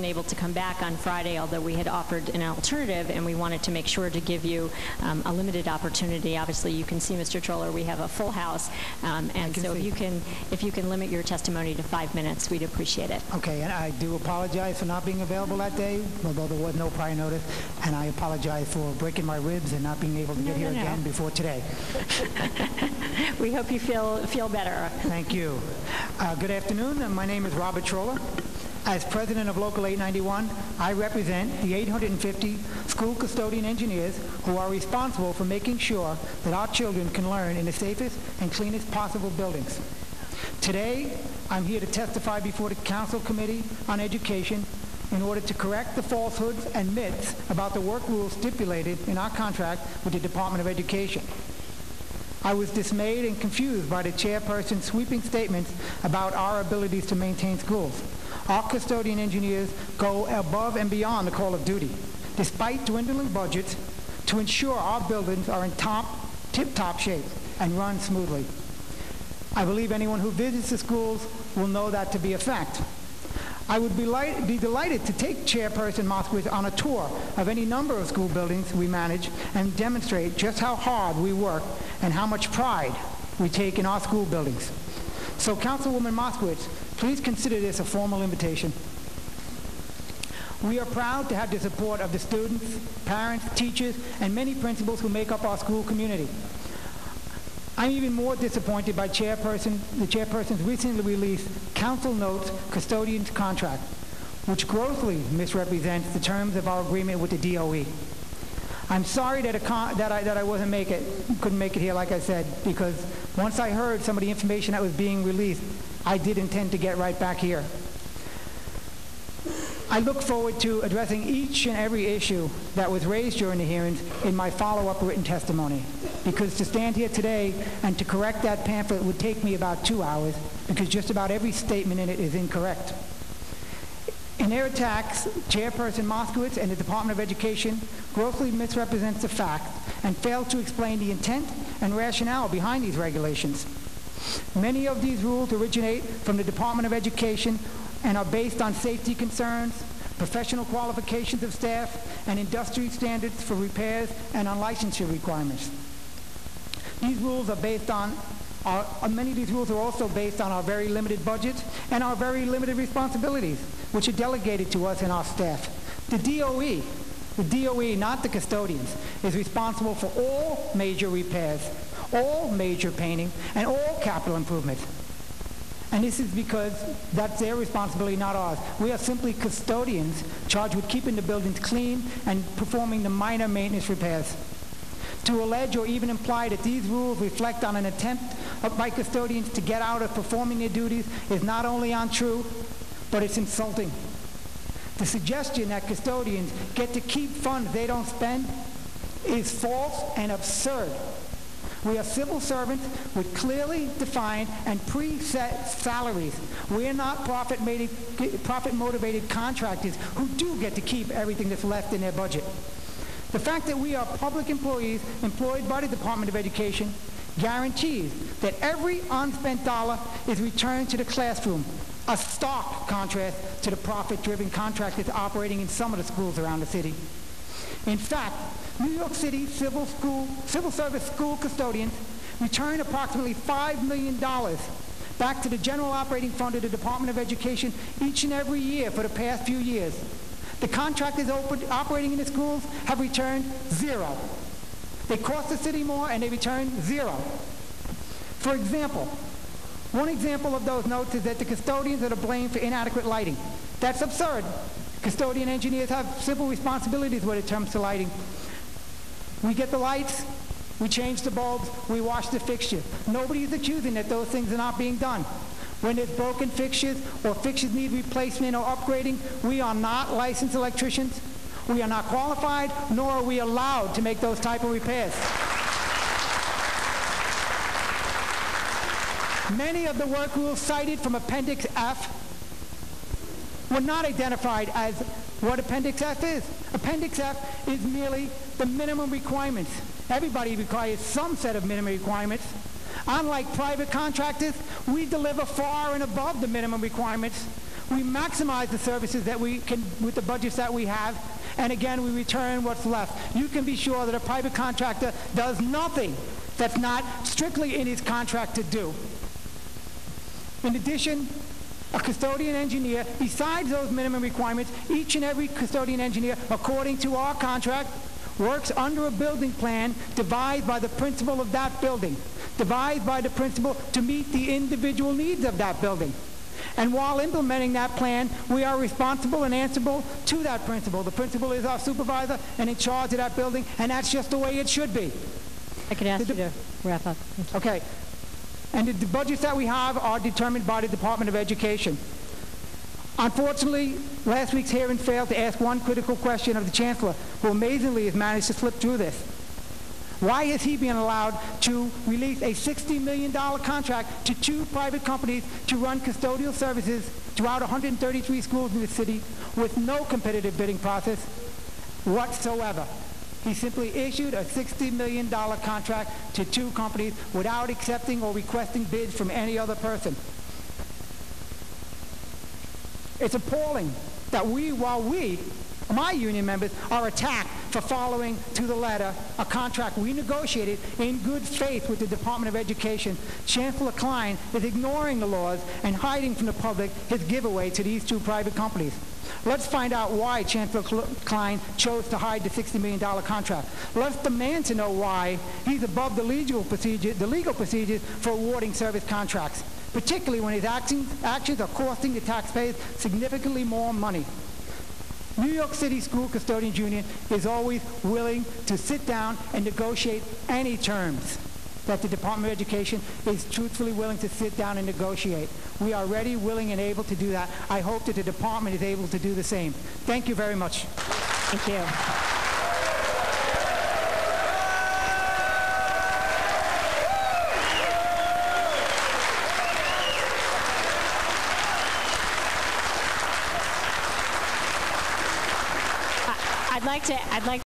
able to come back on Friday, although we had offered an alternative, and we wanted to make sure to give you a limited opportunity. Obviously, you can see, Mr. Troeller, we have a full house, and so if you can limit your testimony to 5 minutes, we'd appreciate it. Okay, and I do apologize for not being available that day, although there was no prior notice, and I apologize for breaking my ribs and not being able to get here again before today. We hope you feel better. Thank you. Good afternoon. My name is Robert Troeller. As president of Local 891, I represent the 850 school custodian engineers who are responsible for making sure that our children can learn in the safest and cleanest possible buildings. Today, I'm here to testify before the Council Committee on Education in order to correct the falsehoods and myths about the work rules stipulated in our contract with the Department of Education. I was dismayed and confused by the chairperson's sweeping statements about our abilities to maintain schools. Our custodian engineers go above and beyond the call of duty, despite dwindling budgets, to ensure our buildings are in tip-top shape and run smoothly. I believe anyone who visits the schools will know that to be a fact. I would be delighted to take Chairperson Moskowitz on a tour of any number of school buildings we manage and demonstrate just how hard we work and how much pride we take in our school buildings. So, Councilwoman Moskowitz, please consider this a formal invitation. We are proud to have the support of the students, parents, teachers, and many principals who make up our school community. I'm even more disappointed by the chairperson's recently released Council Notes Custodian's Contract, which grossly misrepresents the terms of our agreement with the DOE. I'm sorry that I couldn't make it here, like I said, because once I heard some of the information that was being released, I did intend to get right back here. I look forward to addressing each and every issue that was raised during the hearings in my follow-up written testimony, because to stand here today and to correct that pamphlet would take me about 2 hours, because just about every statement in it is incorrect. In their attacks, Chairperson Moskowitz and the Department of Education grossly misrepresents the fact and fails to explain the intent and rationale behind these regulations. Many of these rules originate from the Department of Education and are based on safety concerns, professional qualifications of staff, and industry standards for repairs and on licensure requirements. These rules are based on many of these rules are also based on our very limited budgets and our very limited responsibilities, which are delegated to us and our staff. The DOE, not the custodians, is responsible for all major repairs, all major painting, and all capital improvements. And this is because that's their responsibility, not ours. We are simply custodians charged with keeping the buildings clean and performing the minor maintenance repairs. To allege or even imply that these rules reflect on an attempt by custodians to get out of performing their duties is not only untrue, but it's insulting. The suggestion that custodians get to keep funds they don't spend is false and absurd. We are civil servants with clearly defined and preset salaries. We are not profit-motivated contractors who do get to keep everything that's left in their budget. The fact that we are public employees employed by the Department of Education guarantees that every unspent dollar is returned to the classroom, a stark contrast to the profit-driven contractors operating in some of the schools around the city. In fact, New York City civil service school custodians return approximately $5 million back to the general operating fund of the Department of Education each and every year for the past few years. The contractors operating in the schools have returned zero. They cost the city more and they return zero. For example, one example of those notes is that the custodians are to blame for inadequate lighting. That's absurd. Custodian engineers have simple responsibilities when it comes to lighting. We get the lights, we change the bulbs, we wash the fixture. Nobody is accusing that those things are not being done. When there's broken fixtures or fixtures need replacement or upgrading, we are not licensed electricians. We are not qualified, nor are we allowed to make those type of repairs. Many of the work rules cited from Appendix F were not identified as what Appendix F is. Appendix F is merely the minimum requirements. Everybody requires some set of minimum requirements. Unlike private contractors, we deliver far and above the minimum requirements. We maximize the services that we can with the budgets that we have, and again, we return what's left. You can be sure that a private contractor does nothing that's not strictly in his contract to do. In addition, a custodian engineer, besides those minimum requirements, each and every custodian engineer, according to our contract, works under a building plan devised by the principal of that building, devised by the principal to meet the individual needs of that building. And while implementing that plan, we are responsible and answerable to that principal. The principal is our supervisor and in charge of that building, and that's just the way it should be. I could ask you to wrap up. Okay. And the budgets that we have are determined by the Department of Education. Unfortunately, last week's hearing failed to ask one critical question of the Chancellor, who amazingly has managed to slip through this. Why is he being allowed to release a $60 million contract to 2 private companies to run custodial services throughout 133 schools in the city with no competitive bidding process whatsoever? He simply issued a $60 million contract to 2 companies without accepting or requesting bids from any other person. It's appalling that while my union members, are attacked for following to the letter a contract we negotiated in good faith with the Department of Education, Chancellor Klein is ignoring the laws and hiding from the public his giveaway to these 2 private companies. Let's find out why Chancellor Klein chose to hide the $60 million contract. Let's demand to know why he's above the legal procedures for awarding service contracts, particularly when his actions are costing the taxpayers significantly more money. New York City School Custodians Union is always willing to sit down and negotiate any terms that the Department of Education is truthfully willing to sit down and negotiate. We are ready, willing, and able to do that. I hope that the department is able to do the same. Thank you very much. Thank you. I'd like